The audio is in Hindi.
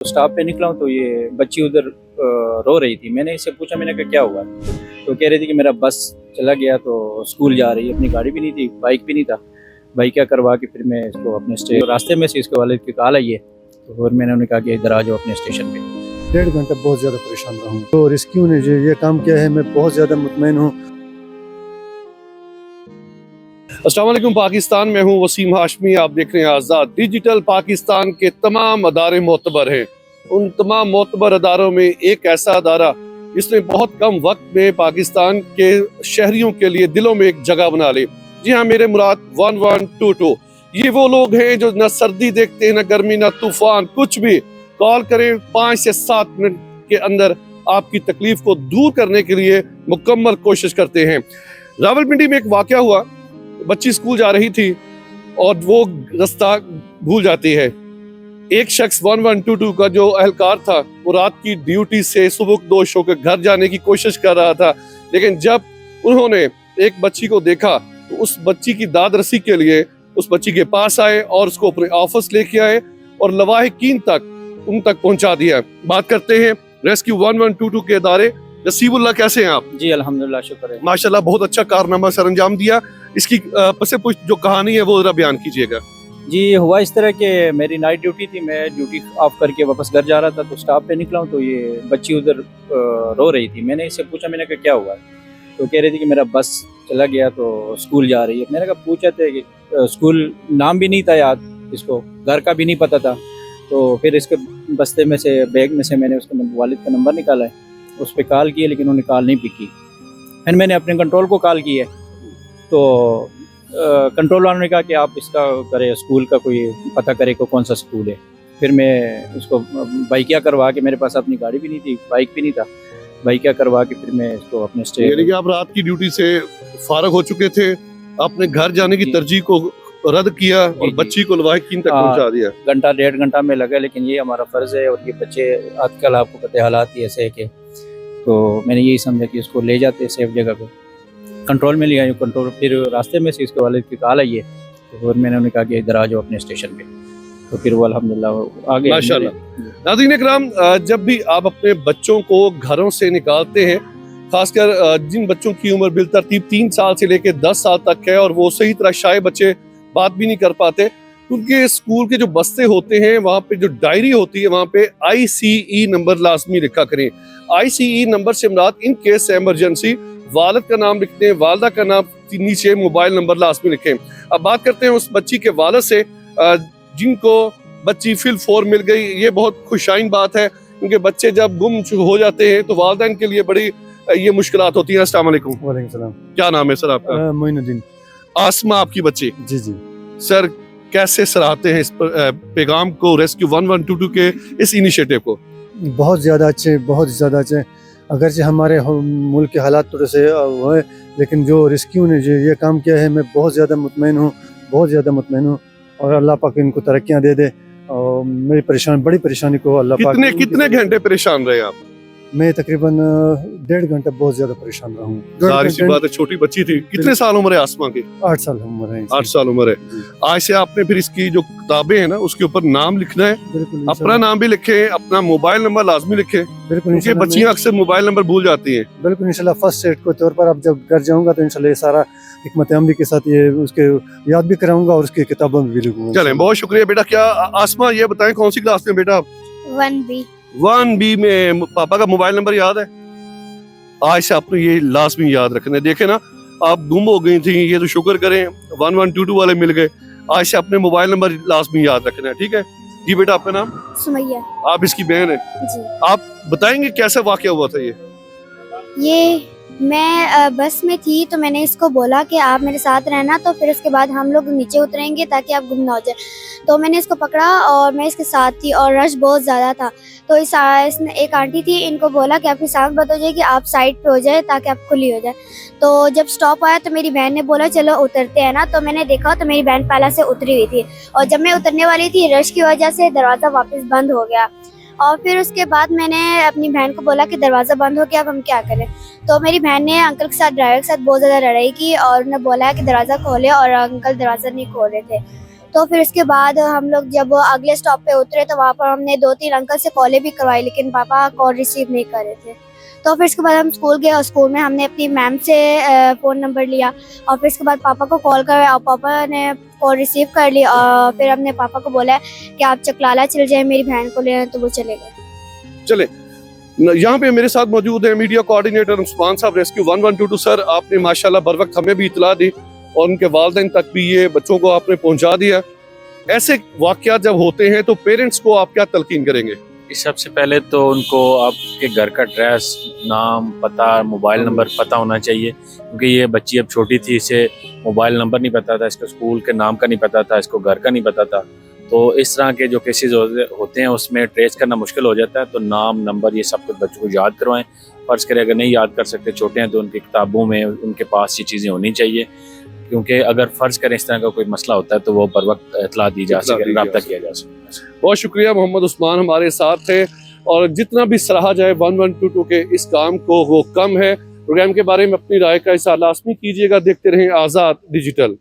स्टॉप पे निकला हूँ तो ये बच्ची उधर रो रही थी। मैंने इससे पूछा, मैंने कहा क्या हुआ? तो कह रही थी कि मेरा बस चला गया तो स्कूल जा रही है, अपनी गाड़ी भी नहीं थी, बाइक भी नहीं था। बाइक क्या करवा के फिर मैं इसको अपने रास्ते में से इसके वालिद की कॉल आई है, तो फिर मैंने उन्हें कहा कि इधर आ जाओ अपने स्टेशन पे। 1.5 घंटा बहुत ज़्यादा परेशान रहा हूँ। तो रेस्क्यू ने जो ये काम किया है, मैं बहुत ज़्यादा मुतमईन हूँ। अस्सलाम वालेकुम पाकिस्तान में हूँ वसीम हाशमी। आप देख रहे हैं आज़ाद डिजिटल। पाकिस्तान के तमाम अदारे मोतबर हैं। उन तमाम मोतबर अदारों में एक ऐसा अदारा जिसने बहुत कम वक्त में पाकिस्तान के शहरियों के लिए दिलों में एक जगह बना ली। जी हाँ, मेरे मुराद 1122। ये वो लोग हैं जो न सर्दी देखते हैं, न गर्मी, न तूफान, कुछ भी। कॉल करें, 5 से 7 मिनट के अंदर आपकी तकलीफ को दूर करने के लिए मुकम्मल कोशिश करते हैं। रावलपिंडी में एक वाकया हुआ। बच्ची स्कूल जा रही थी और वो रास्ता भूल जाती है। एक शख्स 1122 का जो अहलकार था, वो रात की ड्यूटी से सुबह दोष होकर घर जाने की कोशिश कर रहा था, लेकिन जब उन्होंने एक बच्ची को देखा तो उस बच्ची की दाद रसी के लिए उस बच्ची के पास आए और उसको अपने ऑफिस लेके आए और लवाहिकीन तक उन तक पहुंचा दिया। बात करते हैं रेस्क्यू 1122 के अदारे। नसीबुल्लाह, कैसे हैं आप? जी अल्हम्दुलिल्लाह, शुक्र है। माशाल्लाह, बहुत अच्छा कारनामा सर अंजाम दिया। इसकी पसे पुश जो कहानी है वो जरा बयान कीजिएगा। जी, हुआ इस तरह के मेरी नाइट ड्यूटी थी, मैं ड्यूटी ऑफ करके वापस घर जा रहा था, तो स्टॉप पे निकला हूँ तो ये बच्ची उधर रो रही थी। मैंने इससे पूछा, मैंने कहा क्या हुआ? तो कह रही थी कि मेरा बस चला गया तो स्कूल जा रही है। मैंने कहा पूछा थे कि स्कूल नाम भी नहीं था याद, इसको घर का भी नहीं पता था। तो फिर इसके बस्ते में से, बैग में से मैंने उसके वालिद का नंबर निकाला है, उस पर कॉल की है, लेकिन उन्हें कॉल नहीं पिकी। फिर मैंने अपने कंट्रोल को कॉल की है, तो कंट्रोल वालों ने कहा कि आप इसका करें, स्कूल का कोई पता करे को कौन सा स्कूल है। फिर मैं उसको बाइकिया करवा के, मेरे पास अपनी गाड़ी भी नहीं थी, बाइक भी नहीं था, बाइकिया करवा के फिर मैं इसको अपने यानी कि आप रात की ड्यूटी से फारग हो चुके थे, आपने घर जाने की तरजीह को रद्द किया और बच्ची को लवाहिकीन तक पहुंचा दिया। घंटा 1.5 घंटा में लगा, लेकिन ये हमारा फर्ज है। और ये बच्चे आजकल आपको पता है हालात ही ऐसे है कि, तो मैंने यही समझा कि उसको ले जाते सेफ जगह पे। कंट्रोल में लिया कंट्रोल, फिर रास्ते में से इसके वालिद की कॉल आई है, तो फिर मैंने उन्हें कहा कि इधर आ जाओ अपने स्टेशन पे, तो फिर वो अल्हम्दुलिल्लाह आ गए। माशाल्लाह। नाज़रीन इकराम, जब भी आप अपने बच्चों को घरों से निकालते हैं, खासकर जिन बच्चों की उम्र बिलतरतीब 3 साल से लेकर 10 साल तक है और वो सही तरह शायद बच्चे बात भी नहीं कर पाते, क्योंकि स्कूल के जो बस्ते होते हैं वहाँ पे जो डायरी होती है वहाँ पे ICE नंबर लाजमी लिखा करें। ICE नंबर से मुराद इन केस इमरजेंसी, वालिद का नाम लिखते हैं, वालदा का नाम, नीचे मोबाइल नंबर लाजमी लिखें। अब बात करते हैं उस बच्ची के वालिद से जिनको बच्ची फिल 4 मिल गई। ये बहुत खुशाइन बात है, क्योंकि बच्चे जब गुम हो जाते हैं तो वालिदैन के लिए बड़ी ये मुश्किलात होती है। अस्सलाम वालेकुम। वालेकुम सलाम। क्या नाम है सर आपका? मोइनुद्दीन। आसमा आपकी बच्ची? जी जी। सर, कैसे सराहते हैं इस पैगाम को, रेस्क्यू 1122 के इस इनिशिएटिव को? बहुत ज़्यादा अच्छे, बहुत ज़्यादा अच्छे। अगरचे हमारे मुल्क के हालात थोड़े से वो है, लेकिन जो रेस्क्यू ने जो ये काम किया है, मैं बहुत ज़्यादा मुतमईन हूँ, बहुत ज़्यादा मुतमईन हूँ। और अल्लाह पाक इनको तरक्कियाँ दे दे। और मेरी बड़ी परेशानी को अल्लाह पाक। कितने घंटे परेशान रहे आप? मैं तकरीबन 1.5 घंटा बहुत ज्यादा परेशान रहा हूँ। जाहिर सी बात है, छोटी बच्ची थी। कितने साल उम्र है आसमा की? 8 साल उम्र है। 8 साल उम्र है। आज से आपने फिर इसकी जो किताबें हैं ना, उसके ऊपर नाम लिखना है। अपना नाम भी लिखे, अपना मोबाइल नंबर लाजमी लिखे, क्योंकि बच्चियां अक्सर मोबाइल नंबर भूल जाती हैं। बिल्कुल इंशाल्लाह फर्स्ट एड के तौर पर अब जब घर जाऊंगा तो इंशाल्लाह ये सारा हिकमत अमली के साथ ये उसके याद भी कराऊंगा और उसकी किताबों में भी लिखूंगा। चलें, बहुत शुक्रिया बेटा। क्या आसमा ये बताएं, कौन सी क्लास में बेटा आप? 1B। 1B में पापा का मोबाइल नंबर याद है? आज से आपने ये लाजमी याद रखना है। देखे ना, आप गुम हो गई थी, ये तो शुक्र करें 1122 वाले मिल गए। आज से अपने मोबाइल नंबर लाजमी याद रखना है, ठीक है जी? बेटा आपका नाम? सुमैया। आप इसकी बहन है जी। आप बताएंगे कैसे वाकया हुआ था ये? मैं बस में थी, तो मैंने इसको बोला कि आप मेरे साथ रहना, तो फिर उसके बाद हम लोग नीचे उतरेंगे ताकि आप गुम ना हो जाए। तो मैंने इसको पकड़ा और मैं इसके साथ थी और रश बहुत ज़्यादा था। तो इसने एक आंटी थी, इनको बोला कि आपकी सांस बंद हो जाएगी, आप साइड पे हो जाए ताकि आप खुली हो जाए। तो जब स्टॉप आया तो मेरी बहन ने बोला चलो उतरते हैं ना। तो मैंने देखा तो मेरी बहन पहले से उतरी हुई थी, और जब मैं उतरने वाली थी रश की वजह से दरवाज़ा वापस बंद हो गया। और फिर उसके बाद मैंने अपनी बहन को बोला कि दरवाज़ा बंद हो गया, अब हम क्या करें। तो मेरी बहन ने अंकल के साथ, ड्राइवर के साथ बहुत ज़्यादा लड़ाई की और उन्होंने बोला कि दरवाज़ा खोले, और अंकल दरवाज़ा नहीं खोल रहे थे। तो फिर उसके बाद हम लोग जब अगले स्टॉप पे उतरे तो वहाँ पर हमने 2-3 अंकल से कॉलें भी करवाई, लेकिन पापा कॉल रिसीव नहीं कर रहे थे। तो फिर उसके बाद हम स्कूल गए और स्कूल में हमने अपनी मैम से फ़ोन नंबर लिया और फिर उसके बाद पापा को कॉल करवाया और पापा ने कॉल रिसीव कर ली और फिर हमने पापा को बोला कि आप चकलाला चले जाए मेरी बहन को लेने, तो वो चले गए। चले यहाँ पे मेरे साथ मौजूद है मीडिया कोऑर्डिनेटर उस्मान साहब, रेस्क्यू 1122। सर, आपने माशाल्लाह बर वक्त हमें भी इतला दी और उनके वालिदैन तक भी ये बच्चों को आपने पहुंचा दिया। ऐसे वाक़यात जब होते हैं तो पेरेंट्स को आप क्या तलकीन करेंगे? सबसे पहले तो उनको आपके घर का एड्रेस, नाम, पता, मोबाइल नंबर पता होना चाहिए, क्योंकि ये बच्ची अब छोटी थी, इसे मोबाइल नंबर नहीं पता था, इसको स्कूल के नाम का नहीं पता था, इसको घर का नहीं पता था। तो इस तरह के जो केसेस होते हैं उसमें ट्रेस करना मुश्किल हो जाता है। तो नाम, नंबर, ये सब कुछ बच्चों को याद करवाएं। फ़र्ज़ करें अगर नहीं याद कर सकते, छोटे हैं, तो उनकी किताबों में उनके पास ये चीज़ें होनी चाहिए, क्योंकि अगर फ़र्ज़ करें इस तरह का कोई मसला होता है तो वो बर वक्त इतला दी जा सके, रब्ता किया जा सके। बहुत शुक्रिया। मोहम्मद उस्मान हमारे साथ थे और जितना भी सराहा जाए 1122 के इस काम को वो कम है। प्रोग्राम के बारे में अपनी राय का इज़हार लाज़मी कीजिएगा। देखते रहें आज़ाद डिजिटल।